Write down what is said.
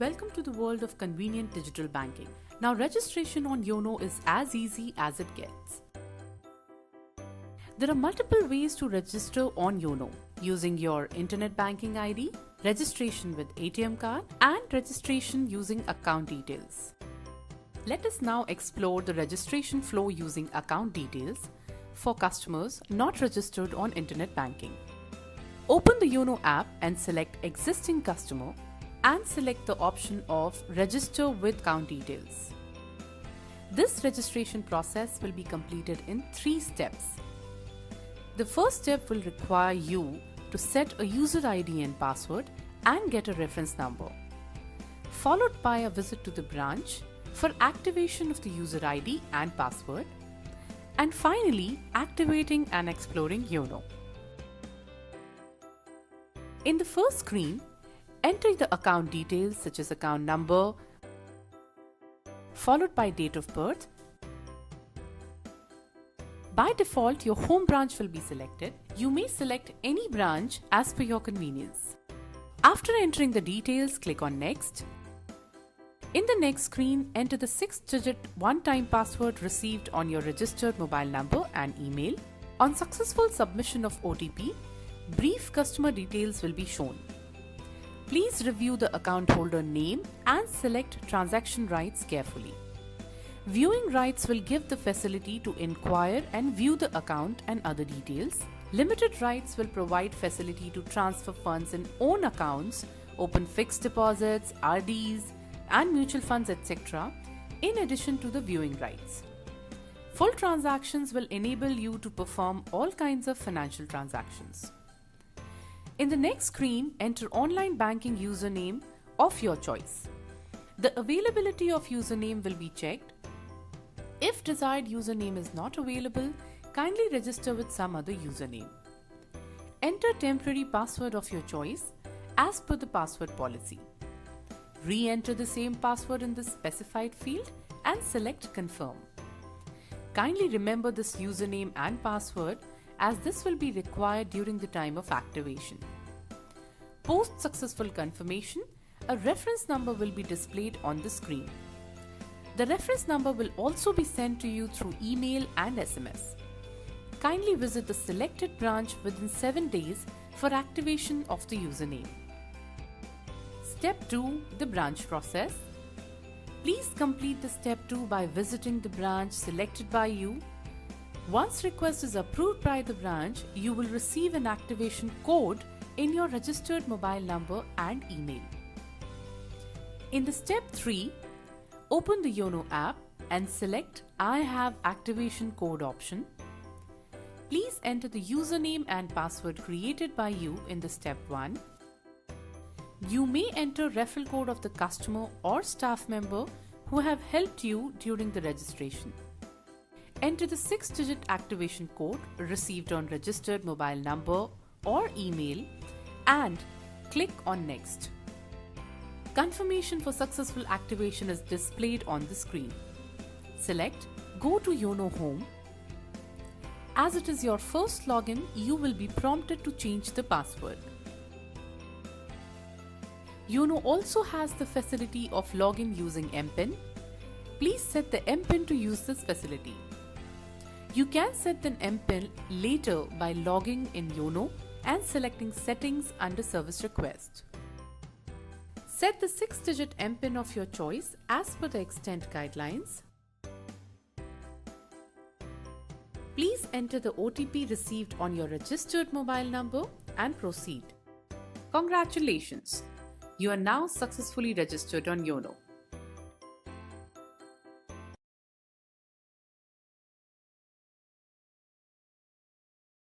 Welcome to the world of convenient digital banking. Now, registration on YONO is as easy as it gets. There are multiple ways to register on YONO using your internet banking ID, registration with ATM card, and registration using account details. Let us now explore the registration flow using account details for customers not registered on internet banking. Open the YONO app and select Existing Customer and select the option of Register with Account Details. This registration process will be completed in 3 steps. The first step will require you to set a user ID and password and get a reference number, followed by a visit to the branch for activation of the user ID and password, and finally activating and exploring YONO. In the first screen, enter the account details such as account number, followed by date of birth. By default, your home branch will be selected. You may select any branch as per your convenience. After entering the details, click on Next. In the next screen, enter the 6-digit one-time password received on your registered mobile number and email. On successful submission of OTP, brief customer details will be shown. Please review the account holder name and select transaction rights carefully. Viewing rights will give the facility to inquire and view the account and other details. Limited rights will provide facility to transfer funds in own accounts, open fixed deposits, RDs, and mutual funds, etc., in addition to the viewing rights. Full transactions will enable you to perform all kinds of financial transactions. In the next screen, enter online banking username of your choice. The availability of username will be checked. If desired username is not available, kindly register with some other username. Enter temporary password of your choice as per the password policy. Re-enter the same password in the specified field and select Confirm. Kindly remember this username and password as this will be required during the time of activation. Post successful confirmation, a reference number will be displayed on the screen. The reference number will also be sent to you through email and SMS. Kindly visit the selected branch within 7 days for activation of the username. Step 2. The branch process. Please complete the step 2 by visiting the branch selected by you. Once request is approved by the branch, you will receive an activation code in your registered mobile number and email. In the step 3, open the YONO app and select I have activation code option. Please enter the username and password created by you in the step 1. You may enter referral code of the customer or staff member who have helped you during the registration. Enter the 6-digit activation code received on registered mobile number or email and click on Next. Confirmation for successful activation is displayed on the screen. Select Go to YONO Home. As it is your first login, you will be prompted to change the password. YONO also has the facility of login using MPIN. Please set the MPIN to use this facility. You can set the MPIN later by logging in YONO and selecting Settings under Service Request. Set the 6-digit MPIN of your choice as per the extent guidelines. Please enter the OTP received on your registered mobile number and proceed. Congratulations! You are now successfully registered on YONO.